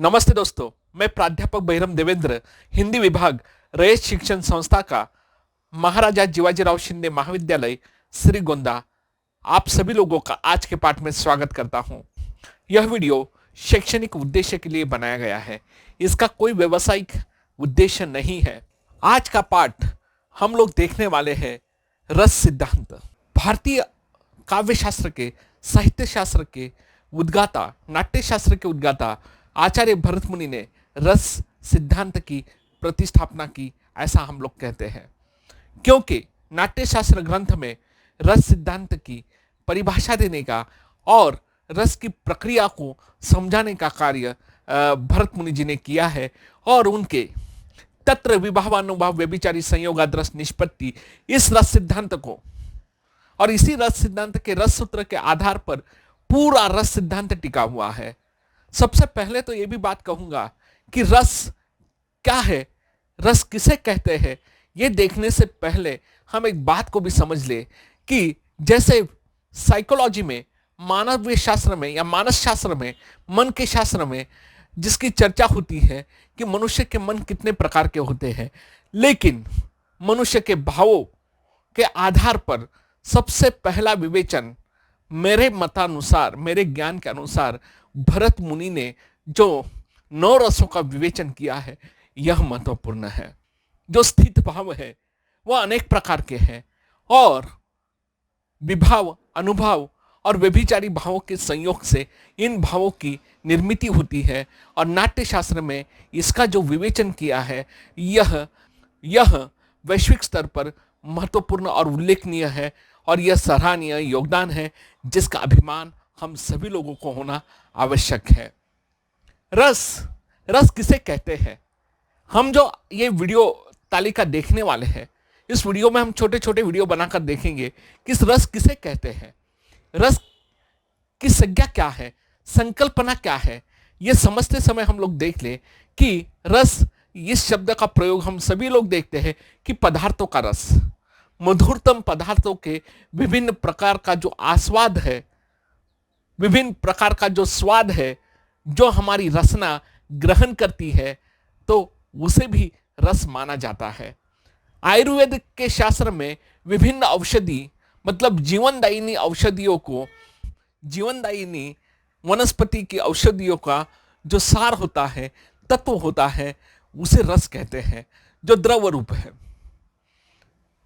नमस्ते दोस्तों, मैं प्राध्यापक बहिरम देवेंद्र, हिंदी विभाग, रयत शिक्षण संस्था का महाराजा जिवाजीराव शिंदे महाविद्यालय श्रीगोंदा, आप सभी लोगों का आज के पाठ में स्वागत करता हूं। यह वीडियो शैक्षणिक उद्देश्य के लिए बनाया गया है, इसका कोई व्यावसायिक उद्देश्य नहीं है। आज का पाठ हम लोग देखने वाले हैं रस सिद्धांत। भारतीय काव्य शास्त्र के, साहित्य शास्त्र के उद्गाता, नाट्य शास्त्र के उद्गाता आचार्य भरत मुनि ने रस सिद्धांत की प्रतिस्थापना की, ऐसा हम लोग कहते हैं, क्योंकि नाट्य शास्त्र ग्रंथ में रस सिद्धांत की परिभाषा देने का और रस की प्रक्रिया को समझाने का कार्य भरत मुनि जी ने किया है। और उनके तत्र विभावानुभाव व्यभिचारी संयोगाद्रस निष्पत्ति, इस रस सिद्धांत को और इसी रस सिद्धांत के रस सूत्र के आधार पर पूरा रस सिद्धांत टिका हुआ है। सबसे पहले तो यह भी बात कहूंगा कि रस क्या है, रस किसे कहते हैं, यह देखने से पहले हम एक बात को भी समझ ले कि जैसे साइकोलॉजी में, मानवीय शास्त्र में या मानस शास्त्र में, मन के शास्त्र में जिसकी चर्चा होती है कि मनुष्य के मन कितने प्रकार के होते हैं, लेकिन मनुष्य के भावों के आधार पर सबसे पहला विवेचन मेरे मतानुसार, मेरे ज्ञान के अनुसार भरत मुनि ने जो 9 रसों का विवेचन किया है, यह महत्वपूर्ण है। जो स्थित भाव है वह अनेक प्रकार के हैं और विभाव, अनुभव और व्यभिचारी भावों के संयोग से इन भावों की निर्मिति होती है। और नाट्य शास्त्र में इसका जो विवेचन किया है, यह वैश्विक स्तर पर महत्वपूर्ण और उल्लेखनीय है और यह सराहनीय योगदान है जिसका अभिमान हम सभी लोगों को होना आवश्यक है। रस किसे कहते हैं? हम जो ये वीडियो तालिका देखने वाले हैं, इस वीडियो में हम छोटे छोटे वीडियो बनाकर देखेंगे कि इस रस किसे कहते हैं, रस की संज्ञा क्या है, संकल्पना क्या है। ये समझते समय हम लोग देख ले कि रस, इस शब्द का प्रयोग हम सभी लोग देखते हैं कि पदार्थों का रस, मधुरतम पदार्थों के विभिन्न प्रकार का जो आस्वाद है, विभिन्न प्रकार का जो स्वाद है, जो हमारी रसना ग्रहण करती है, तो उसे भी रस माना जाता है। आयुर्वेद के शास्त्र में विभिन्न औषधि, मतलब जीवनदायिनी औषधियों को, जीवनदायिनी वनस्पति की औषधियों का जो सार होता है, तत्व होता है, उसे रस कहते हैं, जो द्रव रूप है।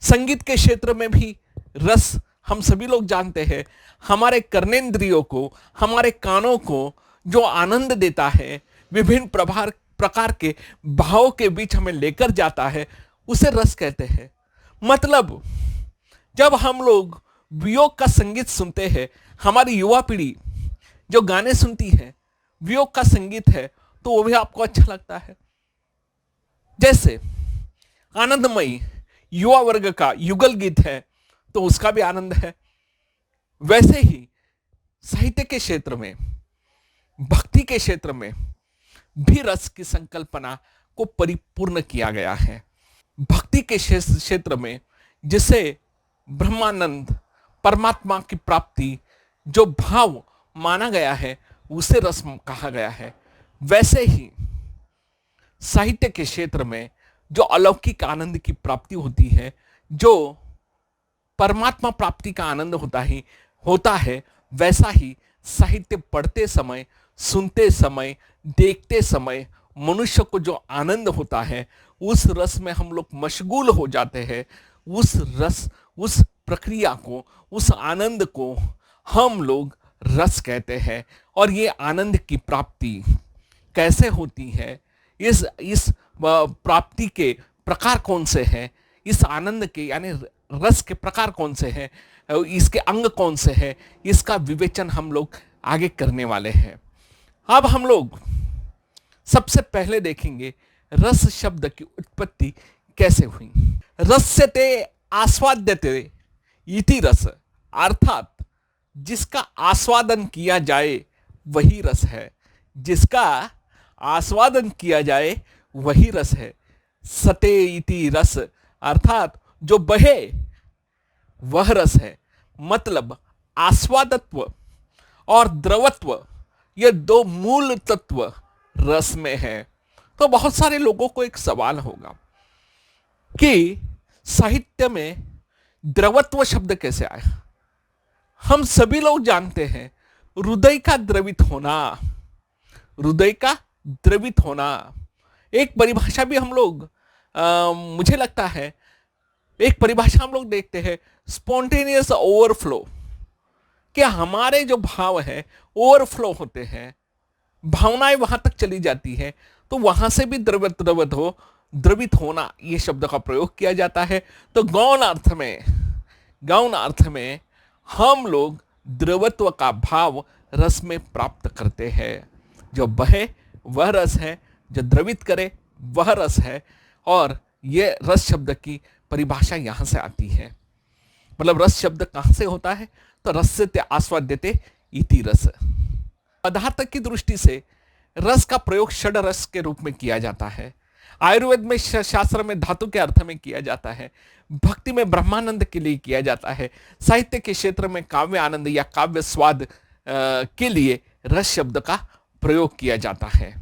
संगीत के क्षेत्र में भी रस हम सभी लोग जानते हैं, हमारे कर्नेंद्रियों को, हमारे कानों को जो आनंद देता है, विभिन्न प्रकार के भावों के बीच हमें लेकर जाता है, उसे रस कहते हैं। मतलब जब हम लोग वियोग का संगीत सुनते हैं, हमारी युवा पीढ़ी जो गाने सुनती है, वियोग का संगीत है, तो वो भी आपको अच्छा लगता है। जैसे आनंदमयी युवा वर्ग का युगल गीत है, तो उसका भी आनंद है। वैसे ही साहित्य के क्षेत्र में, भक्ति के क्षेत्र में भी रस की संकल्पना को परिपूर्ण किया गया है। भक्ति के क्षेत्र में जिसे ब्रह्मानंद, परमात्मा की प्राप्ति, जो भाव माना गया है, उसे रस कहा गया है। वैसे ही साहित्य के क्षेत्र में जो अलौकिक आनंद की प्राप्ति होती है, जो परमात्मा प्राप्ति का आनंद होता है, वैसा ही साहित्य पढ़ते समय, सुनते समय, देखते समय मनुष्य को जो आनंद होता है, उस रस में हम लोग मशगूल हो जाते हैं। उस रस, उस प्रक्रिया को, उस आनंद को हम लोग रस कहते हैं। और ये आनंद की प्राप्ति कैसे होती है, इस प्राप्ति के प्रकार कौन से हैं, इस आनंद के यानी रस के प्रकार कौन से हैं, इसके अंग कौन से हैं, इसका विवेचन हम लोग आगे करने वाले हैं। अब हम लोग सबसे पहले देखेंगे रस शब्द की उत्पत्ति कैसे हुई। रस्यते आस्वाद्यते इति रस, अर्थात जिसका आस्वादन किया जाए वही रस है, जिसका आस्वादन किया जाए वही रस है। सते इति रस, अर्थात जो बहे वह रस है। मतलब आस्वादत्व और द्रवत्व, ये दो मूल तत्व रस में है। तो बहुत सारे लोगों को एक सवाल होगा कि साहित्य में द्रवत्व शब्द कैसे आया। हम सभी लोग जानते हैं हृदय का द्रवित होना, हृदय का द्रवित होना एक परिभाषा भी हम लोग मुझे लगता है एक परिभाषा हम लोग देखते हैं स्पॉन्टेनियस ओवरफ्लो, कि हमारे जो भाव है ओवरफ्लो होते हैं, भावनाएं वहां तक चली जाती है, तो वहां से भी द्रवित होना ये शब्द का प्रयोग किया जाता है। तो गौण अर्थ में हम लोग द्रवत्व का भाव रस में प्राप्त करते हैं। जो बहे वह रस है, जो द्रवित करे वह रस है। और यह रस शब्द की परिभाषा यहां से आती है। मतलब रस शब्द कहां से होता है, तो रस्यते आस्वाद्यते इति रस। पदार्थ की दृष्टि से रस का प्रयोग षड रस के रूप में किया जाता है। आयुर्वेद में शास्त्र में धातु के अर्थ में किया जाता है, भक्ति में ब्रह्मानंद के लिए किया जाता है, साहित्य के क्षेत्र में काव्य आनंद या काव्य स्वाद के लिए रस शब्द का प्रयोग किया जाता है।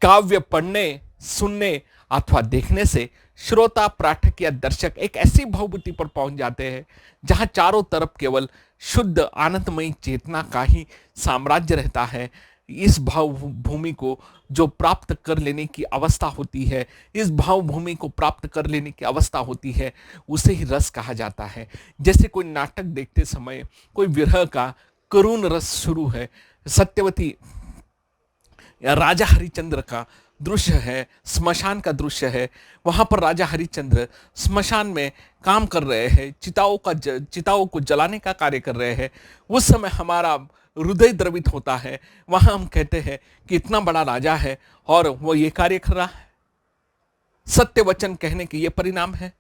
काव्य पढ़ने, सुनने अथवा देखने से श्रोता, पाठक या दर्शक एक ऐसी भावभूति पर पहुंच जाते हैं जहां चारों तरफ केवल शुद्ध आनंदमयी चेतना का ही साम्राज्य रहता है। इस भाव भूमि को जो प्राप्त कर लेने की अवस्था होती है, इस भाव भूमि को प्राप्त कर लेने की अवस्था होती है, उसे ही रस कहा जाता है। जैसे कोई नाटक देखते समय कोई विरह का करुण रस शुरू है, सत्यवती या राजा हरिचंद्र का दृश्य है, स्मशान का दृश्य है, वहां पर राजा हरिचंद्र स्मशान में काम कर रहे हैं, चिताओं को जलाने का कार्य कर रहे हैं। उस समय हमारा हृदय द्रवित होता है। वहां हम कहते हैं कि इतना बड़ा राजा है और वो ये कार्य कर रहा है, सत्य वचन कहने के ये परिणाम है।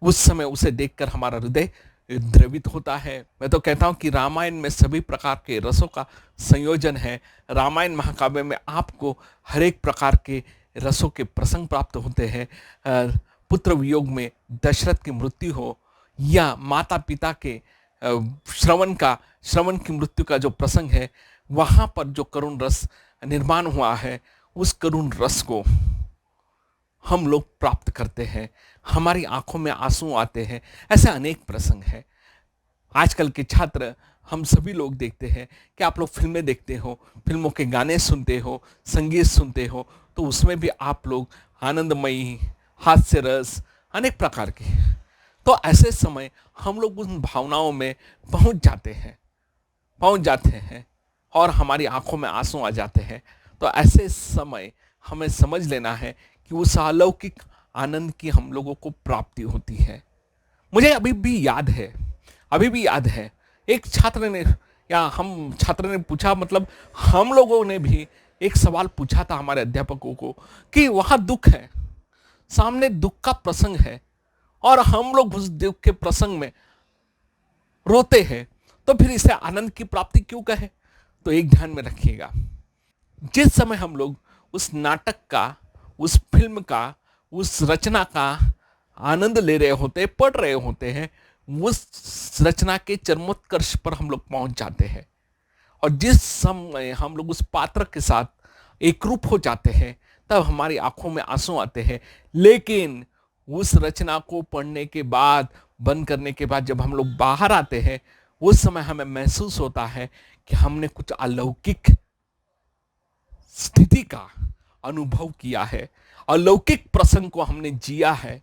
उस समय उसे देखकर हमारा हृदय द्रवित होता है। मैं तो कहता हूं कि रामायण में सभी प्रकार के रसों का संयोजन है। रामायण महाकाव्य में आपको हर एक प्रकार के रसों के प्रसंग प्राप्त होते हैं। पुत्र वियोग में दशरथ की मृत्यु हो, या माता पिता के श्रवण की मृत्यु का जो प्रसंग है, वहां पर जो करुण रस निर्माण हुआ है, उस करुण रस को हम लोग प्राप्त करते हैं। हमारी आंखों में आंसू आते हैं। ऐसे अनेक प्रसंग हैं। आजकल के छात्र हम सभी लोग देखते हैं कि आप लोग फिल्में देखते हो, फिल्मों के गाने सुनते हो, संगीत सुनते हो, तो उसमें भी आप लोग आनंदमयी, हास्य रस, अनेक प्रकार के, तो ऐसे समय हम लोग उन भावनाओं में पहुंच जाते हैं और हमारी आंखों में आंसू आ जाते हैं। तो ऐसे समय हमें समझ लेना है कि उस अलौकिक आनंद की हम लोगों को प्राप्ति होती है। मुझे अभी भी याद है एक छात्र ने, या हम छात्र ने पूछा, मतलब हम लोगों ने भी एक सवाल पूछा था हमारे अध्यापकों को कि वहां दुख है, सामने दुख का प्रसंग है और हम लोग उस दुख के प्रसंग में रोते हैं, तो फिर इसे आनंद की प्राप्ति क्यों कहे। तो एक ध्यान में रखिएगा, जिस समय हम लोग उस नाटक का, उस फिल्म का, उस रचना का आनंद ले रहे होते, पढ़ रहे होते हैं, उस रचना के चरमोत्कर्ष पर हम लोग पहुंच जाते हैं। और जिस समय हम लोग उस पात्र के साथ एकरूप हो जाते हैं, तब हमारी आंखों में आंसू आते हैं। लेकिन उस रचना को पढ़ने के बाद, बंद करने के बाद जब हम लोग बाहर आते हैं, उस समय हमें महसूस होता है कि हमने कुछ अलौकिक स्थिति का अनुभव किया है, अलौकिक प्रसंग को हमने जिया है।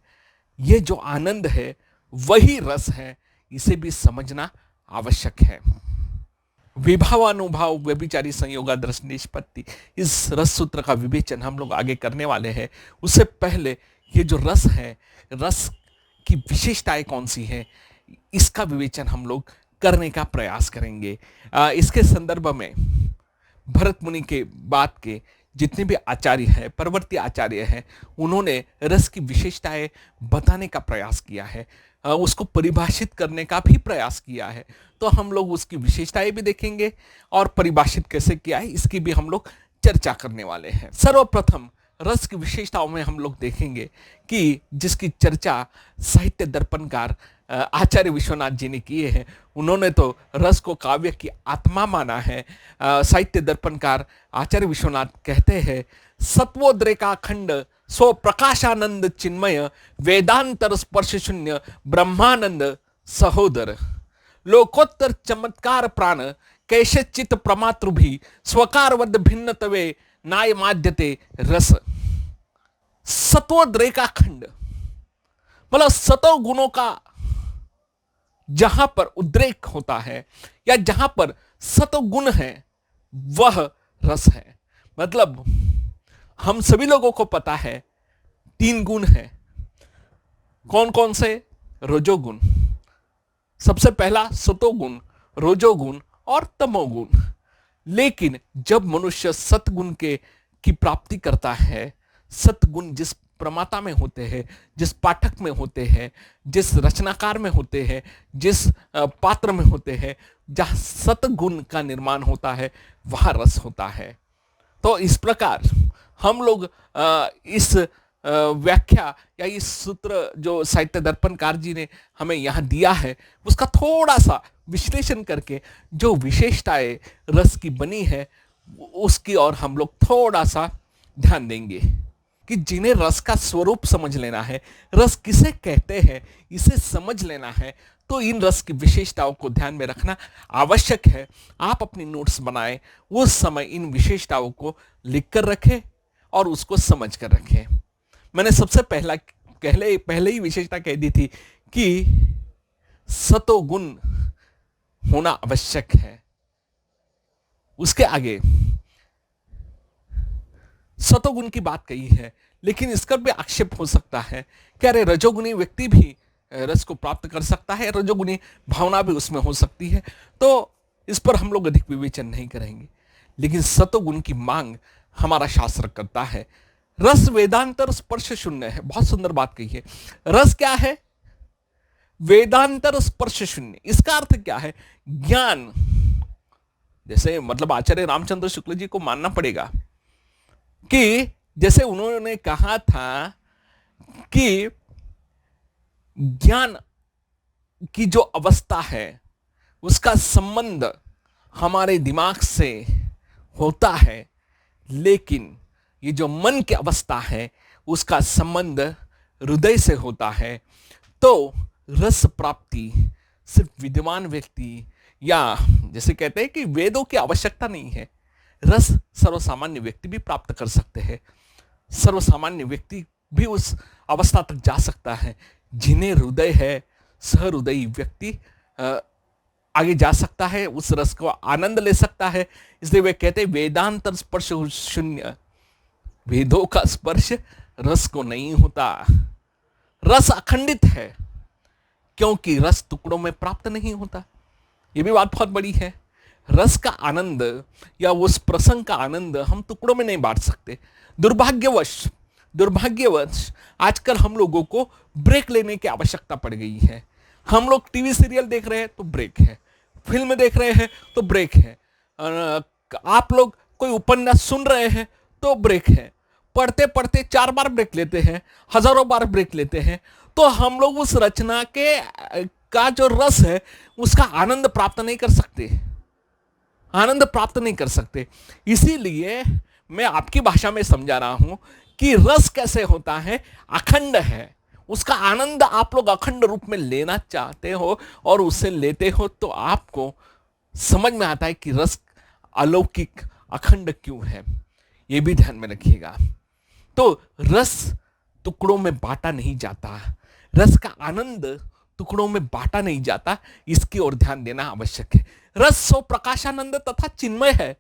ये जो आनंद है वही रस है, इसे भी समझना आवश्यक है। विभावानुभाव व्यभिचारी संयोगादर्श निष्पत्ति, इस रस सूत्र का विवेचन हम लोग आगे करने वाले हैं। उससे पहले ये जो रस है, रस की विशेषताएं कौन सी हैं, इसका विवेचन हम लोग करने का प्रयास करेंगे। इसके संदर्भ में भरत मुनि के बाद के जितने भी आचार्य हैं, परवर्ती आचार्य हैं, उन्होंने रस की विशेषताएं बताने का प्रयास किया है, उसको परिभाषित करने का भी प्रयास किया है। तो हम लोग उसकी विशेषताएं भी देखेंगे और परिभाषित कैसे किया है इसकी भी हम लोग चर्चा करने वाले हैं। सर्वप्रथम रस की विशेषताओं में हम लोग देखेंगे कि जिसकी चर्चा साहित्य दर्पणकार आचार्य विश्वनाथ जी ने किए हैं। उन्होंने तो रस को काव्य की आत्मा माना है। साहित्य दर्पणकार आचार्य विश्वनाथ कहते हैं, सत्वोद्रेकाखंड सो प्रकाशानंद चिन्मय वेदांतर स्पर्श शून्य ब्रह्मानंद सहोदर लोकोत्तर चमत्कार प्राण कैसे चित प्रमातृ भी स्वकारवद भिन्न तवे नाय माध्यते रस। सत्वोद्रेकाखंड मतलब सतो गुणों का जहां पर उद्रेक होता है या जहां पर सतोगुण है वह रस है। मतलब हम सभी लोगों को पता है 3 गुण है। कौन कौन से? रजोगुण, सबसे पहला सतोगुण, रजोगुण और तमोगुण। लेकिन जब मनुष्य सतगुण की प्राप्ति करता है, सतगुण जिस प्रमाता में होते हैं, जिस पाठक में होते हैं, जिस रचनाकार में होते हैं, जिस पात्र में होते हैं, जहां सतगुण का निर्माण होता है वहां रस होता है। तो इस प्रकार हम लोग इस व्याख्या या इस सूत्र जो साहित्य दर्पणकार जी ने हमें यहाँ दिया है उसका थोड़ा सा विश्लेषण करके जो विशेषताएं रस की बनी है उसकी और हम लोग थोड़ा सा ध्यान देंगे कि जिन्हें रस का स्वरूप समझ लेना है, रस किसे कहते हैं इसे समझ लेना है, तो इन रस की विशेषताओं को ध्यान में रखना आवश्यक है। आप अपनी नोट्स बनाएं, उस समय इन विशेषताओं को लिख कर रखें और उसको समझ कर रखें। मैंने सबसे पहले ही विशेषता कह दी थी कि सतोगुण होना आवश्यक है। उसके आगे सतोगुण की बात कही है, लेकिन इसका भी आक्षेप हो सकता है कि अरे रजोगुणी व्यक्ति भी रस को प्राप्त कर सकता है, रजोगुणी भावना भी उसमें हो सकती है, तो इस पर हम लोग अधिक विवेचन नहीं करेंगे। लेकिन सतोगुण की मांग हमारा शास्त्र करता है। रस वेदांतर स्पर्श शून्य है। बहुत सुंदर बात कही है। रस क्या है? वेदांतर स्पर्श शून्य। इसका अर्थ क्या है? ज्ञान। जैसे मतलब आचार्य रामचंद्र शुक्ल जी को मानना पड़ेगा कि जैसे उन्होंने कहा था कि ज्ञान की जो अवस्था है उसका संबंध हमारे दिमाग से होता है, लेकिन ये जो मन की अवस्था है उसका संबंध हृदय से होता है। तो रस प्राप्ति सिर्फ विद्वान व्यक्ति या जैसे कहते हैं कि वेदों की आवश्यकता नहीं है, रस सर्वसामान्य व्यक्ति भी प्राप्त कर सकते हैं। सर्वसामान्य व्यक्ति भी उस अवस्था तक जा सकता है। जिन्हें हृदय है, सहृदयी व्यक्ति आगे जा सकता है, उस रस को आनंद ले सकता है। इसलिए वे कहते हैं वेदांतर स्पर्श शून्य। वेदों का स्पर्श रस को नहीं होता। रस अखंडित है क्योंकि रस टुकड़ों में प्राप्त नहीं होता। यह भी बात बहुत बड़ी है। रस का आनंद या उस प्रसंग का आनंद हम टुकड़ों में नहीं बांट सकते। दुर्भाग्यवश आजकल हम लोगों को ब्रेक लेने की आवश्यकता पड़ गई है। हम लोग टीवी सीरियल देख रहे हैं तो ब्रेक है, फिल्म देख रहे हैं तो ब्रेक है, आप लोग कोई उपन्यास सुन रहे हैं तो ब्रेक है, पढ़ते पढ़ते 4 बार ब्रेक लेते हैं, हजारों बार ब्रेक लेते हैं। तो हम लोग उस रचना का जो रस है उसका आनंद प्राप्त नहीं कर सकते। इसीलिए मैं आपकी भाषा में समझा रहा हूं कि रस कैसे होता है, अखंड है। उसका आनंद आप लोग अखंड रूप में लेना चाहते हो और उसे लेते हो तो आपको समझ में आता है कि रस अलौकिक अखंड क्यों है। यह भी ध्यान में रखिएगा। तो रस टुकड़ों में बांटा नहीं जाता, रस का आनंद टुकड़ों में बांटा नहीं जाता, इसकी ओर ध्यान देना आवश्यक है। रस सो प्रकाशानंद तथा चिन्मय है।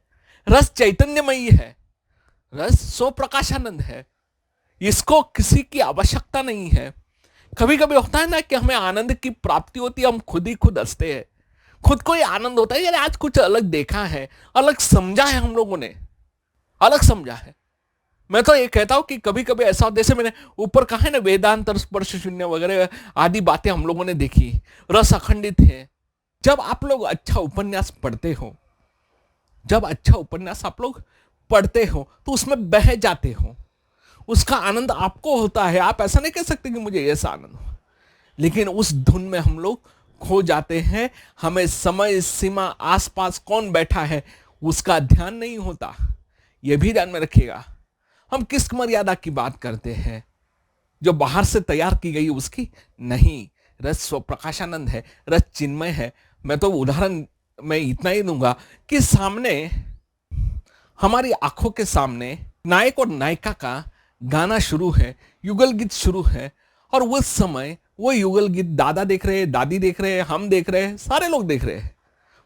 रस चैतन्यमयी है, रस सो प्रकाशानंद है। इसको किसी की आवश्यकता नहीं है। कभी कभी होता है ना कि हमें आनंद की प्राप्ति होती है, हम खुद ही खुद हंसते हैं, खुद को ही आनंद होता है यार आज कुछ अलग देखा है, अलग समझा है, हम लोगों ने अलग समझा है। मैं तो ये कहता हूं कि कभी कभी ऐसा होता है, जैसे मैंने ऊपर कहा है ना वेदांतर स्पर्श शून्य वगैरह आदि बातें हम लोगों ने देखी, रस अखंडित है। जब आप लोग अच्छा उपन्यास पढ़ते हो, जब अच्छा उपन्यास आप लोग पढ़ते हो तो उसमें बह जाते हो, उसका आनंद आपको होता है। आप ऐसा नहीं कह सकते कि मुझे ऐसा आनंद हो, लेकिन उस धुन में हम लोग खो जाते हैं। हमें समय सीमा, आसपास कौन बैठा है उसका ध्यान नहीं होता। यह भी ध्यान में रखिएगा। हम किस मर्यादा की बात करते हैं? जो बाहर से तैयार की गई उसकी नहीं। रस स्वप्रकाशानंद है, रस चिन्मय है। मैं तो उदाहरण में इतना ही दूंगा कि सामने, हमारी आंखों के सामने नायक और नायिका का गाना शुरू है, युगल गीत शुरू है, और उस समय वो युगल गीत दादा देख रहे हैं, दादी देख रहे हैं, हम देख रहे हैं, सारे लोग देख रहे हैं,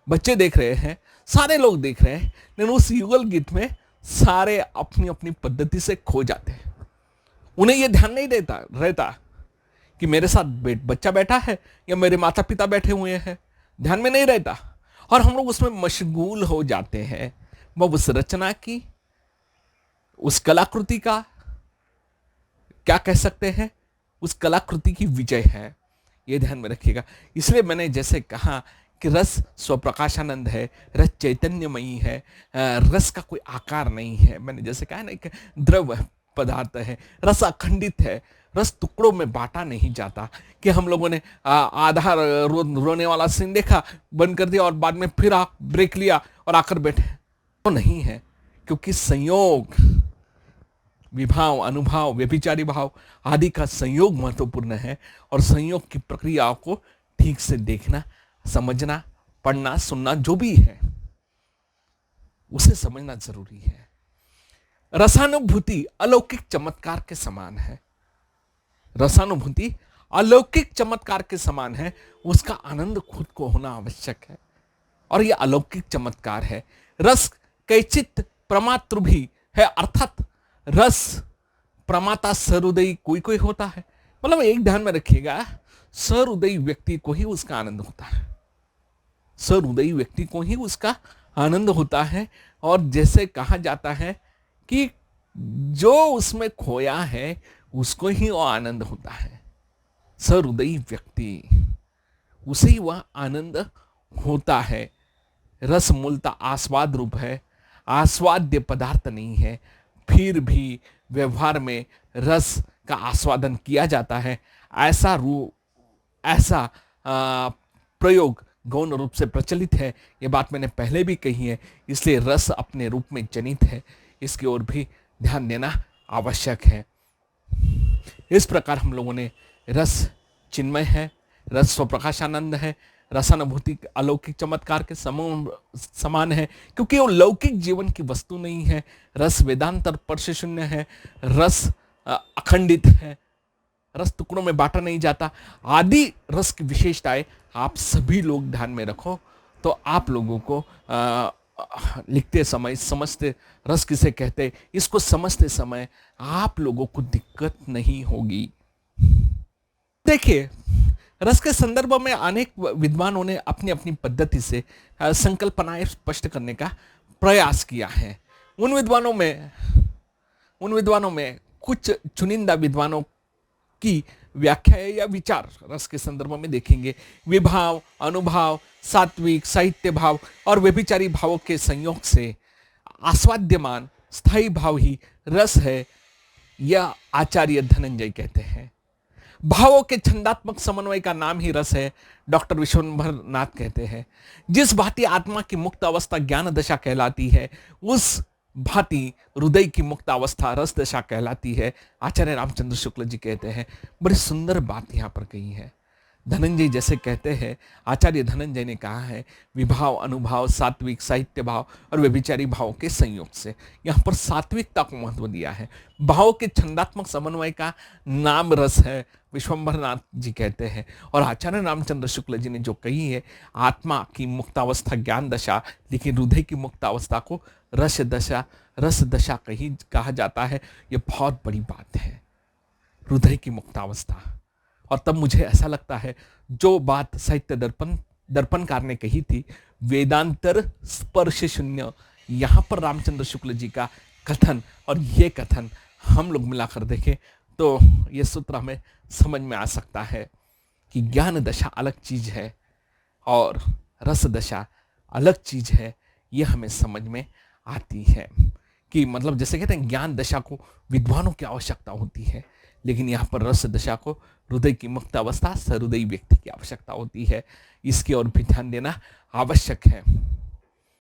बच्चे देख रहे हैं, सारे लोग देख रहे हैं। लेकिन उस युगल गीत में सारे अपनी अपनी पद्धति से खो जाते हैं। उन्हें यह ध्यान नहीं देता रहता कि मेरे साथ बच्चा बैठा है या मेरे माता पिता बैठे हुए हैं, ध्यान में नहीं रहता। और हम लोग उसमें मशगूल हो जाते हैं। वह उस रचना की, उस कलाकृति का, क्या कह सकते हैं, उस कलाकृति की विजय है। यह ध्यान में रखिएगा। इसलिए मैंने जैसे कहा कि रस स्वप्रकाशानंद है, रस चैतन्यमयी है, रस का कोई आकार नहीं है। मैंने जैसे कहा ना, एक द्रव पदार्थ है, रस अखंडित है, रस टुकड़ों में बांटा नहीं जाता। कि हम लोगों ने आधा रोने वाला सीन देखा, बंद कर दिया और बाद में फिर ब्रेक लिया और आकर बैठे, तो नहीं है। क्योंकि संयोग, विभाव, अनुभाव, व्यभिचारी भाव आदि का संयोग महत्वपूर्ण है। और संयोग की प्रक्रियाओं को ठीक से देखना, समझना, पढ़ना, सुनना, जो भी है उसे समझना जरूरी है। रसानुभूति अलौकिक चमत्कार के समान है। रसानुभूति अलौकिक चमत्कार के समान है। उसका आनंद खुद को होना आवश्यक है, और यह अलौकिक चमत्कार है। रस कैचित प्रमातृ भी है, अर्थात रस प्रमाता सहृदयी कोई कोई होता है। मतलब एक ध्यान में रखिएगा, सहृदयी व्यक्ति को ही उसका आनंद होता है। सहृदयी व्यक्ति को ही उसका आनंद होता है। और जैसे कहा जाता है कि जो उसमें खोया है उसको ही वो आनंद होता है। सहृदयी व्यक्ति, उसे ही वह आनंद होता है। रस मूलतः आस्वाद रूप है, आस्वाद्य पदार्थ नहीं है। फिर भी व्यवहार में रस का आस्वादन किया जाता है। ऐसा प्रयोग गौण रूप से प्रचलित है। यह बात मैंने पहले भी कही है। इसलिए रस अपने रूप में जनित है, इसकी ओर भी ध्यान देना आवश्यक है। इस प्रकार हम लोगों ने रस चिन्मय है, रस स्वप्रकाशानंद है, रसानुभूति अलौकिक चमत्कार के समान है, क्योंकि वो लौकिक जीवन की वस्तु नहीं है। रस वेदांतर स्पर्श शून्य है, रस अखंडित है, रस टुकड़ों में बांटा नहीं जाता। आदि रस की विशेषताएं आप सभी लोग ध्यान में रखो, तो आप लोगों को लिखते समय, समझते, रस किसे कहते, इसको समझते समय आप लोगों को दिक्कत नहीं होगी। देखिए, रस के संदर्भ में अनेक विद्वानों ने अपनी अपनी पद्धति से संकल्पनाएं स्पष्ट करने का प्रयास किया है। उन विद्वानों में कुछ चुनिंदा विद्वानों की व्याख्या या विचार रस के संदर्भ में देखेंगे। विभाव, अनुभाव, सात्विक, साहित्य भाव और व्यभिचारी भावों के संयोग से आस्वाद्यमान स्थायी भाव ही रस है, यह आचार्य धनंजय कहते हैं। भावों के छंदात्मक समन्वय का नाम ही रस है, डॉक्टर विश्वंभर नाथ कहते हैं। जिस भांति आत्मा की मुक्त अवस्था ज्ञान दशा कहलाती है, उस भांति हृदय की मुक्त अवस्था रस दशा कहलाती है, आचार्य रामचंद्र शुक्ल जी कहते हैं। बड़ी सुंदर बात यहां पर कही है। धनंजय जैसे कहते हैं, आचार्य धनंजय ने कहा है, विभाव, अनुभाव, सात्विक, साहित्य भाव और व्यभिचारी भाव के संयोग से। यहां पर सात्विकता को महत्व दिया है। भाव के छंदात्मक समन्वय का नाम रस है, विश्वंभरनाथ जी कहते हैं। और आचार्य रामचंद्र शुक्ल जी ने जो कही है, आत्मा की मुक्तावस्था ज्ञान दशा, लेकिन हृदय की मुक्तावस्था को रस दशा कहा जाता है। यह बहुत बड़ी बात है, हृदय की मुक्तावस्था। और तब मुझे ऐसा लगता है, जो बात साहित्य दर्पणकार ने कही थी, वेदांतर स्पर्श शून्य, यहां पर रामचंद्र शुक्ल जी का कथन और ये कथन हम लोग मिलाकर देखें तो ये सूत्र हमें समझ में आ सकता है कि ज्ञान दशा अलग चीज है और रस दशा अलग चीज है। यह हमें समझ में आती है। कि मतलब जैसे कहते हैं ज्ञान दशा को विद्वानों की आवश्यकता होती है, लेकिन यहाँ पर रस दशा को हृदय की मुक्त अवस्था सहृदयी व्यक्ति की आवश्यकता होती है। इसकी ओर भी ध्यान देना आवश्यक है।